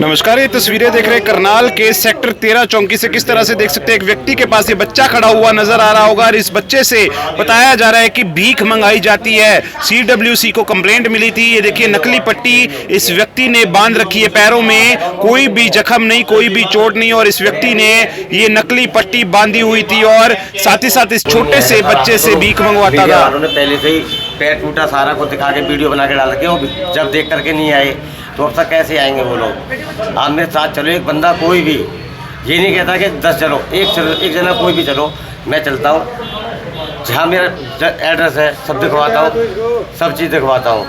नमस्कार, ये तस्वीरें देख रहे हैं करनाल के सेक्टर 13 चौकी से। किस तरह से देख सकते हैं, एक व्यक्ति के पास ये बच्चा खड़ा हुआ नजर आ रहा होगा और इस बच्चे से बताया जा रहा है कि भीख मंगाई जाती है। CWC को कंप्लेंट मिली थी। ये देखिए नकली पट्टी इस व्यक्ति ने बांध रखी है, पैरों में कोई भी जख्म नहीं, कोई भी चोट नहीं, और इस व्यक्ति ने ये नकली पट्टी बांधी हुई थी और साथ ही साथ इस छोटे से बच्चे से भीख मंगवाता था। पहले से ही पैर टूटा सारा को दिखा के वीडियो बना के डाल के, वो जब देख करके नहीं आए तो अब तक कैसे आएंगे वो लोग। आप मेरे साथ चलो, एक बंदा कोई भी ये नहीं कहता कि 10 चलो, एक जना कोई भी चलो, मैं चलता हूँ। जहाँ मेरा एड्रेस है सब दिखवाता हूँ, सब चीज़ दिखवाता हूँ।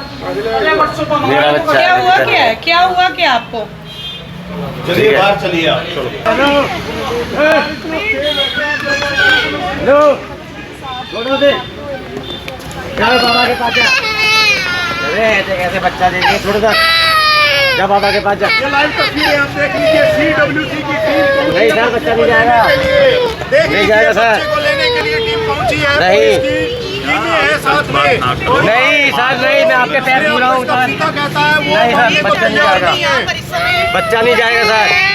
मेरा बच्चा क्या हुआ, क्या हुआ क्या आपको? चलिए बाहर चलिए आप, चलो बाबा के पास जा। अरे ऐसे कैसे बच्चा देखिए, छोड़ दो, जा बाबा के पास जा। ये लाइव तस्वीरें आप देख लीजिए। CWC की टीम नहीं सर, बच्चा नहीं जाएगा, नहीं जाएगा सर। बच्चे को लेने के लिए टीम पहुंची है। नहीं। टीमें हैं साथ में। और नहीं सर, नहीं, मैं आपके पैर छू रहा हूँ सर। पिता कहता है वो नहीं सर, मानने को बच्चा नहीं तैयार जाएगा। नहीं है। बच्चा नहीं जाएगा सर।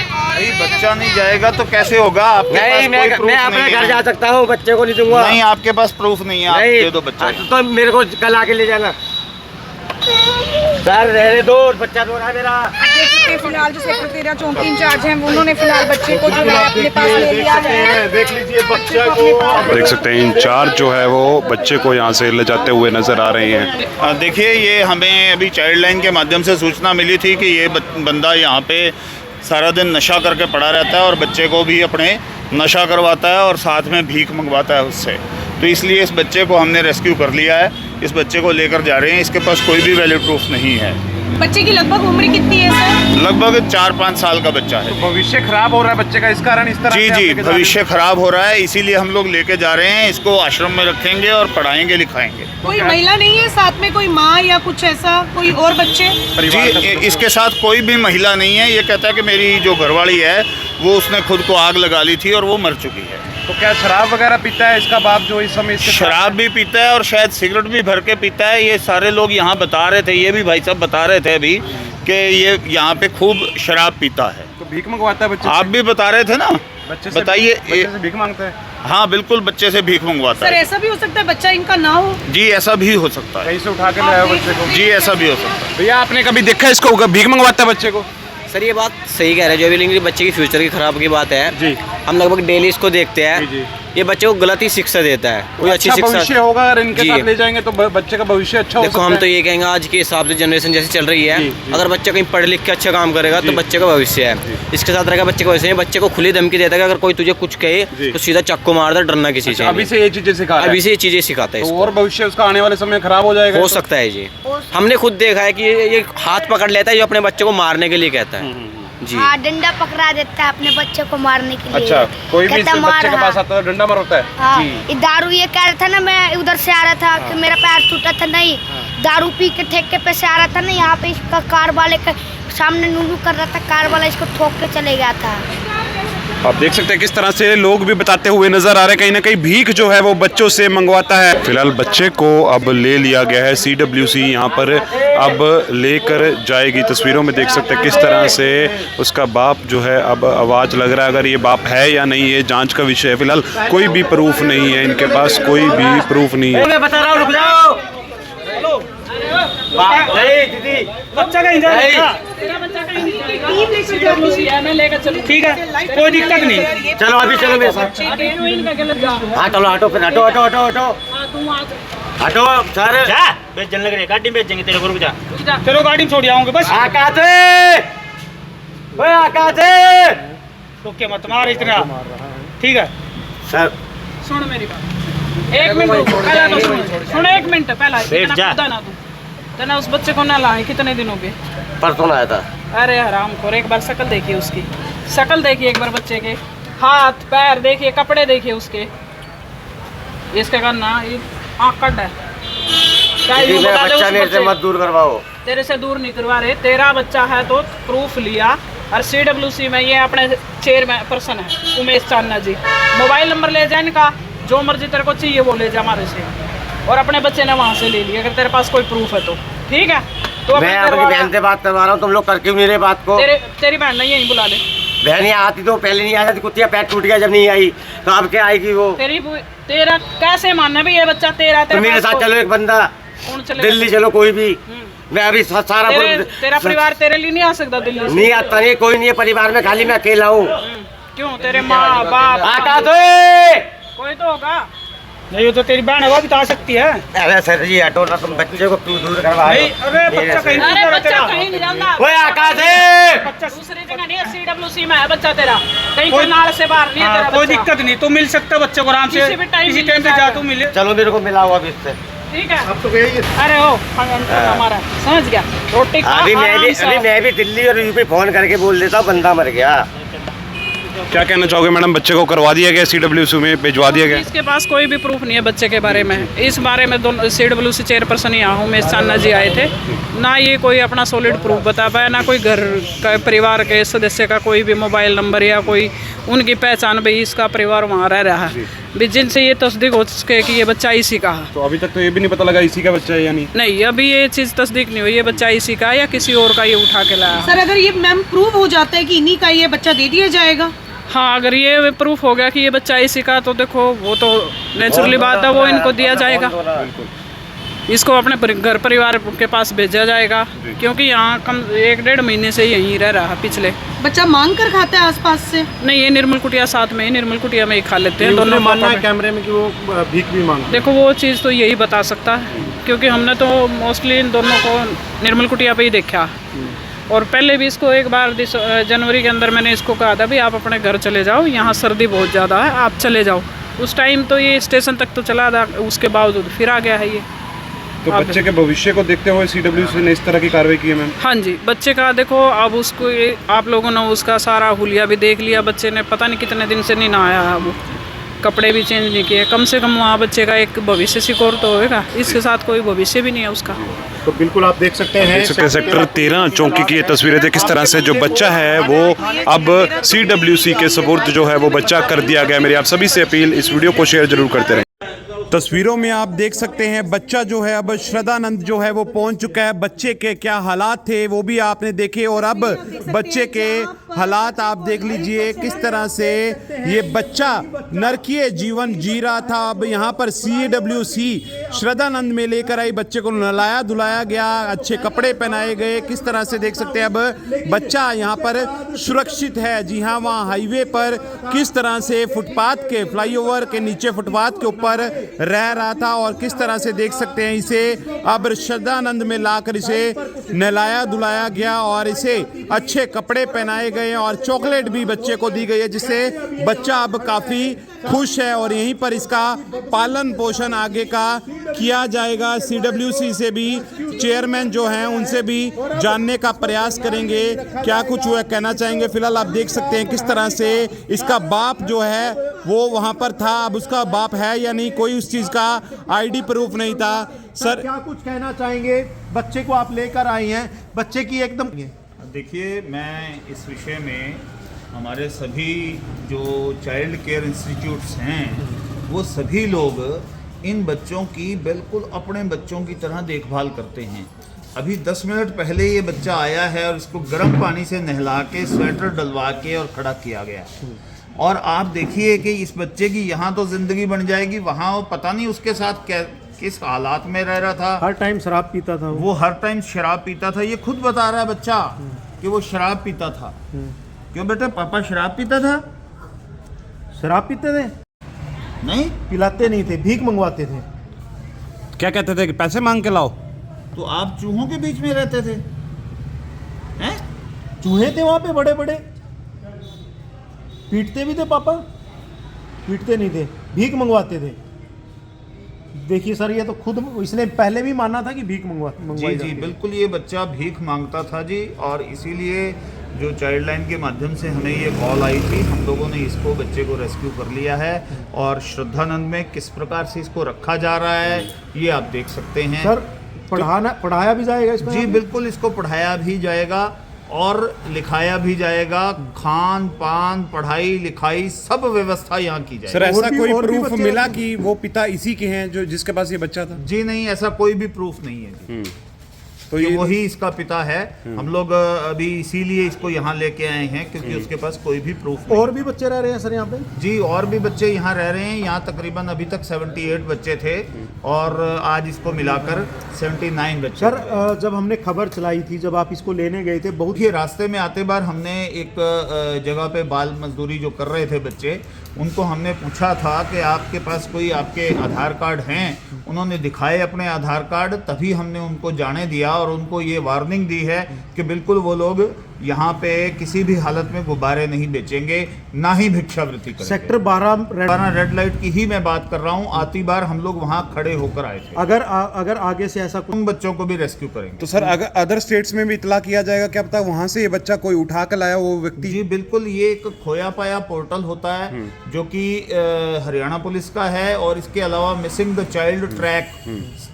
बच्चा नहीं जाएगा तो कैसे होगा? आपके नहीं, पास कोई प्रूफ मैं अपने नहीं घर है। जा सकता हूँ, बच्चे को नहीं दूंगा। नहीं, आपके पास प्रूफ नहीं है, आप नहीं, दे दो बच्चा। तो मेरे को कल आके ले जाना सर। रहने दो, बच्चा दो रहा मेरा। देख सकते हैं फिलहाल जो सेक्टर 13 चौकी इंचार्ज हैं उन्होंने फिलहाल बच्चे को जो है अपने पास ले लिया है। देख लीजिए बच्चा को। देख सकते हैं इंचार्ज जो है वो बच्चे को यहाँ से ले जाते हुए नजर आ रहे हैं। देखिए, ये हमें अभी चाइल्ड लाइन के माध्यम से सूचना मिली थी कि ये बंदा यहाँ पे सारा दिन नशा करके पड़ा रहता है और बच्चे को भी अपने नशा करवाता है और साथ में भीख मंगवाता है उससे। तो इसलिए इस बच्चे को हमने रेस्क्यू कर लिया है, इस बच्चे को लेकर जा रहे हैं। इसके पास कोई भी वैलिड प्रूफ नहीं है। बच्चे की लगभग उम्र कितनी है सर? लगभग 4-5 साल का बच्चा है। भविष्य खराब हो रहा है बच्चे का इस कारण, इस तरह जी से जी, आप लेके जा रहे हैं। भविष्य खराब हो रहा है, इसीलिए हम लोग लेके जा रहे हैं। इसको आश्रम में रखेंगे और पढ़ाएंगे लिखाएंगे। कोई महिला नहीं है साथ में, कोई माँ या कुछ ऐसा, कोई और बच्चे? जी, इसके साथ कोई भी महिला नहीं है। ये कहता है कि मेरी जो घरवाली है वो उसने खुद को आग लगा ली थी और वो मर चुकी है। तो क्या शराब वगैरह पीता है इसका बाप जो इस समय इसके शराब भी पीता है और शायद सिगरेट भी भर के पीता है। ये सारे लोग यहाँ बता रहे थे, ये भी भाई साहब बता रहे थे अभी कि ये यहाँ पे खूब शराब पीता है। तो भीख मंगवाता है बच्चे आप भी बता रहे थे ना, बच्चे से? बताइए। बच्चे से भीख मांगता है? हाँ बिल्कुल, बच्चे से भीख मंगवाता सर है। ऐसा भी हो सकता है बच्चा इनका ना हो? जी, ऐसा भी हो सकता है। कहीं से उठा के लाया बच्चे को? जी, ऐसा भी हो सकता है। भैया आपने कभी देखा इसको भीख मंगवाता है बच्चे को? सर ये बात सही कह रहे हैं, जो भी बच्चे की फ्यूचर की खराब की बात है। जी। हम लगभग डेली इसको देखते हैं। जी। ये बच्चे को गलत ही शिक्षा देता है, कोई अच्छी अच्छा शिक्षा। भविष्य होगा अगर इनके जी। साथ ले जाएंगे तो बच्चे का भविष्य अच्छा हो देखो सकता हम है। तो ये कहेंगे, आज के हिसाब से जनरेशन जैसे चल रही है, जी, जी। अगर बच्चा कहीं पढ़ लिख के अच्छा काम करेगा तो जी। बच्चे का भविष्य है। इसके साथ रहेगा बच्चे का भविष्य है। बच्चे को खुली धमकी देता है कि अगर कोई तुझे कुछ कहे जी। तो सीधा चाकू मार दे, डरना किसी से अभी नहीं। से ये चीजें सिखा रहा है। अभी से ये चीजें सिखाता है तो इसको। और भविष्य उसका आने वाले समय में खराब हो जाएगा। हो सकता है जी, हमने खुद देखा है कि ये हाथ पकड़ लेता है जो अपने बच्चे को मारने के लिए कहता है जी। हाँ, डंडा पकड़ा देता है अपने बच्चे को मारने के लिए। अच्छा, कोई भी कहता बच्चे मार, के हाँ। पास आता है डंडा मारता है? हाँ, ये दारू ये कह रहा था ना, मैं उधर से आ रहा था कि मेरा पैर टूटा था। नहीं, दारू पी के ठेके पे से आ रहा था ना, यहाँ पे इसका कार वाले के सामने नूनू कर रहा था, कार वाला इसको ठोक के चले गया था। आप देख सकते हैं किस तरह से लोग भी बताते हुए नजर आ रहे हैं, कहीं ना कहीं भीख जो है वो बच्चों से मंगवाता है। फिलहाल बच्चे को अब ले लिया गया है, CWC यहाँ पर अब लेकर जाएगी। तस्वीरों में देख सकते हैं किस तरह से उसका बाप जो है अब आवाज़ लग रहा है। अगर ये बाप है या नहीं, ये जांच का विषय है। फिलहाल कोई भी प्रूफ नहीं है, इनके पास कोई भी प्रूफ नहीं है। मैं बता रहा हूँ, रुक जाओ। नहीं दीदी, बच्चा का इंजन है। ठीक है, कोई दिक्कत नहीं। चलो अभी चलो मेरे साथ। हाँ चलो, हटो फिर, हटो हटो हटो हटो हटो सर। बेचने लग रहे, गाड़ी में बेचेंगे तेरे को, रुक जा। चलो गाड़ी में छोड़ जाऊंगे बस। तो क्या मत मार इतना, ठीक है सर। सुन मेरी बात, एक मिनट रुको, पहला तो सुन एक मिनट पहला। बैठ जा। ना तू तना उस बच्चे को ना लाए, कितने दिनों के? परसों आया था। अरे हराम खोर, एक बार शक्ल देखिए उसकी, शक्ल देखिए एक बार बच्चे के, हाथ पैर देखिए, कपड़े देखिए उसके। इसके करना ये आँख कट है। क्या दीदी, यूं मेरा बता दे बच्चा उस मेरे से बच्चे- मत दूर करवाओ। तेरे से दूर नहीं करवा रहे, तेरा बच्चा है तो प्रूफ लिया। और CWC में ये अपने चेयरमैन पर्सन है उमेश चांदना जी, मोबाइल नंबर ले जाए इनका, जो मर्जी तेरे को चाहिए वो ले जा हमारे से, और अपने बच्चे ने वहाँ से ले लिया अगर तेरे पास कोई प्रूफ है तो। ठीक है। तो अपने मैं घर अपनी वाला- बहन से बात करवा रहा हूँ, तुम लोग कर क्यों नहीं रहे बात को? तेरी बहन नहीं यहीं बुला ले। बहन यहाँ आती तो पहले नहीं आ जाती, कुत्तिया पैर टूट गया जब नहीं आई, तो अब क्या आएगी वो? तेरा कैसे मानना भी ये बच्चा तेरा? तो मेरे साथ चलो एक बंदा, कौन चलेगा? दिल्ली चलो कोई भी, मैं अभी सारा तेरा परिवार तेरे लिए नहीं आ सकता दिल्ली से? नहीं आता, नहीं कोई नहीं है परिवार में, खाली मैं अकेला हूँ। क्यों? तेरे माँ बाप आकाश कोई तो होगा। नहीं वो तो तेरी बहन है, वो भी तो आ सकती है। अरे सर जी हटो ना, तुम बच्चे को क्यों दूर करवा रहे हो? अरे बच्चा कहीं नहीं अरे जा रहा बच्चा तेरा। कहीं नहीं जाता। ओए आकाश दूसरी जगह नहीं है, CWC में है बच्चा तेरा, कहीं कोई नाल से बाहर नहीं है तेरा हाँ, कोई बच्चा। दिक्कत नहीं, तू मिल सकता बच्चे को आराम से, किसी भी टाइम किसी मिल टाइम पे जा जाएगा। तू मिले। चलो मेरे को मिला हुआ अभी इससे। ठीक है, अब तो गई है। अरे हो हमारा समझ गया, रोटी खा अभी आराम से आओ। मैं भी दिल्ली और यूपी फोन करके बोल देता हूँ बंदा मर गया। क्या कहना चाहोगे मैडम, बच्चे को करवा दिया गया, CWC में भिजवा दिया गया? इसके पास कोई भी प्रूफ नहीं है बच्चे के बारे में। इस बारे में दोनों CWC चेयरपर्सन यहाँ हूँ मैं, चान्ना जी आए थे ना, ये कोई अपना सॉलिड प्रूफ बता पाया ना, कोई घर का परिवार के सदस्य का कोई भी मोबाइल नंबर या कोई उनकी पहचान, भाई इसका परिवार वहाँ रह रहा है भी, जिनसे ये तस्दीक हो सके कि ये बच्चा इसी का है। तो अभी तक तो ये भी नहीं पता लगा इसी का बच्चा है या नहीं? नहीं, अभी ये चीज़ तस्दीक नहीं हुई ये बच्चा इसी का है या किसी और का ये उठा के लाया। सर अगर ये मैम प्रूव हो जाता है कि इन्हीं का ये बच्चा दे दिया जाएगा? हाँ, अगर ये प्रूफ हो गया कि ये बच्चा इसी का, तो देखो वो तो नेचुरली बात है, वो इनको दिया जाएगा, इसको अपने घर परिवार के पास भेजा जाएगा, क्योंकि यहाँ कम 1-1.5 महीने से यहीं रह रहा है पिछले। बच्चा मांग कर खाता है आसपास से? नहीं, ये निर्मल कुटिया साथ में ही, निर्मल कुटिया में ही खा लेते हैं दोनों। मानना है कैमरे में कि वो भीख भी मांगते देखो वो चीज़ तो यही बता सकता है, क्योंकि हमने तो मोस्टली इन दोनों को निर्मल कुटिया पे ही देखा। और पहले भी इसको एक बार जनवरी के अंदर मैंने इसको कहा था भी आप अपने घर चले जाओ, यहाँ सर्दी बहुत ज़्यादा है, आप चले जाओ। उस टाइम तो ये स्टेशन तक तो चला था, उसके बावजूद फिर आ गया है ये। तो बच्चे के भविष्य को देखते हुए CWC ने इस तरह की कार्रवाई की है मैम? हाँ जी, बच्चे का देखो अब उसको आप लोगों ने उसका सारा हुलिया भी देख लिया, बच्चे ने पता नहीं कितने दिन से नहीं नहाया है, वो कपड़े भी चेंज नहीं किए, कम से कम वहाँ बच्चे का एक भविष्य सिक्योर तो होगा, इसके साथ कोई भविष्य भी नहीं है उसका। तो बिल्कुल आप देख सकते हैं सेक्टर 13 चौकी की ये तस्वीरें थे, किस तरह से जो बच्चा है वो अब CWC के सपुर्द जो है वो बच्चा कर दिया गया। मेरी आप सभी से अपील, इस वीडियो को शेयर जरूर करते रहें। तस्वीरों में आप देख सकते हैं बच्चा जो है अब श्रद्धानंद जो है वो पहुंच चुका है। बच्चे के क्या हालात थे वो भी आपने देखे, और अब बच्चे के हालात आप देख लीजिए किस तरह से ये बच्चा नरकीय जीवन जी रहा था। अब यहाँ पर CWC श्रद्धानंद में लेकर आई, बच्चे को नहलाया धुलाया गया, अच्छे कपड़े पहनाए गए। किस तरह से देख सकते हैं अब बच्चा यहाँ पर सुरक्षित है। जी हाँ, वहाँ हाईवे पर किस तरह से फुटपाथ के फ्लाईओवर के नीचे फुटपाथ के ऊपर रह रहा था, और किस तरह से देख सकते हैं इसे अब श्रद्धानंद में लाकर इसे नहलाया धुलाया गया और इसे अच्छे कपड़े पहनाए गए और चॉकलेट भी बच्चे को दी गई है, जिससे बच्चा अब काफ़ी खुश है। और यहीं पर इसका पालन पोषण आगे का किया जाएगा। CWC से भी चेयरमैन जो हैं उनसे भी जानने का प्रयास करेंगे क्या कुछ वो कहना चाहेंगे। फिलहाल आप देख सकते हैं किस तरह से इसका बाप जो है वो वहाँ पर था, अब उसका बाप है या नहीं, कोई उस चीज़ का ID प्रूफ नहीं था। सर क्या कुछ कहना चाहेंगे? बच्चे को आप लेकर आए हैं, बच्चे की एकदम देखिए, मैं इस विषय में हमारे सभी जो चाइल्ड केयर इंस्टीट्यूट्स हैं वो सभी लोग इन बच्चों की बिल्कुल अपने बच्चों की तरह देखभाल करते हैं। अभी 10 मिनट पहले ये बच्चा आया है और इसको गर्म पानी से नहला के स्वेटर डलवा के और खड़ा किया गया। और आप देखिए कि इस बच्चे की यहाँ तो ज़िंदगी बन जाएगी, वहाँ वो पता नहीं उसके साथ किस हालात में रह रहा था। हर टाइम शराब पीता था वो हर टाइम शराब पीता था। ये खुद बता रहा है बच्चा कि वो शराब पीता था। क्यों बेटा, पापा शराब पीता था? शराब पीते थे? नहीं, पिलाते नहीं थे, भीख मंगवाते थे। क्या कहते थे कि पैसे मांग के लाओ? तो आप चूहों के बीच में रहते थे हैं? चूहे थे वहाँ पे बड़े बड़े, पीटते भी थे पापा? पीटते नहीं थे, भीख मंगवाते थे। देखिए सर, ये तो खुद इसने पहले भी माना था कि भीख मंगवाई जी, बिल्कुल ये बच्चा भीख मांगता था जी। और इसीलिए जो चाइल्ड लाइन के माध्यम से हमें ये कॉल आई थी, हम लोगों ने इसको बच्चे को रेस्क्यू कर लिया है। और श्रद्धानंद में किस प्रकार से इसको रखा जा रहा है ये आप देख सकते हैं। सर पढ़ाया भी जाएगा इसको? जी बिल्कुल, इसको पढ़ाया भी जाएगा और लिखाया भी जाएगा। खान पान पढ़ाई लिखाई सब व्यवस्था यहाँ की जाएगी। सर, ऐसा कोई और भी प्रूफ बच्चे मिला कि वो पिता इसी के हैं जो जिसके पास ये बच्चा था? जी नहीं, ऐसा कोई भी प्रूफ नहीं है जी। तो कि ये- वही इसका पिता है। हम लोग अभी इसीलिए इसको यहाँ लेके आए हैं क्योंकि उसके पास कोई भी प्रूफ नहीं। और भी बच्चे रह रहे हैं सर यहाँ पे? जी और भी बच्चे यहाँ रह रहे हैं। यहाँ तकरीबन अभी तक 78 बच्चे थे और आज इसको मिलाकर 79 बच्चे। सर जब हमने खबर चलाई थी, जब आप इसको लेने गए थे, बहुत देखिए रास्ते में आते बार हमने एक जगह पे बाल मजदूरी जो कर रहे थे बच्चे, उनको हमने पूछा था कि आपके पास कोई आपके आधार कार्ड हैं। उन्होंने दिखाए अपने आधार कार्ड, तभी हमने उनको जाने दिया और उनको ये वार्निंग दी है कि बिल्कुल वो लोग यहाँ पे किसी भी हालत में गुब्बारे नहीं बेचेंगे, ना ही भिक्षावृत्ति करेंगे। सेक्टर 12 रेड लाइट की ही मैं बात कर रहा हूँ। आती बार हम लोग वहाँ खड़े होकर आए थे। अगर आगे से ऐसा कुछ उन बच्चों को भी रेस्क्यू करेंगे। तो सर अगर अदर स्टेट्स में भी इतला किया जाएगा, क्या पता वहां से ये बच्चा कोई उठा कर लाया वो व्यक्ति? जी बिल्कुल, ये एक खोया पाया पोर्टल होता है जो कि हरियाणा पुलिस का है और इसके अलावा मिसिंग द चाइल्ड ट्रैक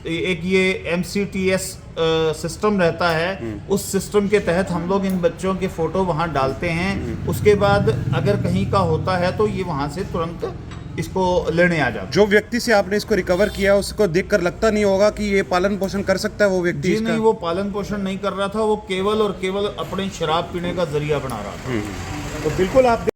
एक ये MCTS सिस्टम रहता है। उस सिस्टम के तहत हम लोग इन बच्चों के फोटो वहाँ डालते हैं। उसके बाद अगर कहीं का होता है तो ये वहाँ से तुरंत इसको लेने आ जाता। जो व्यक्ति से आपने इसको रिकवर किया उसको देखकर लगता नहीं होगा कि ये पालन पोषण कर सकता है वो व्यक्ति जी इसका? नहीं, वो पालन पोषण नहीं कर रहा था, वो केवल और केवल अपने शराब पीने का जरिया बना रहा था। तो बिल्कुल आप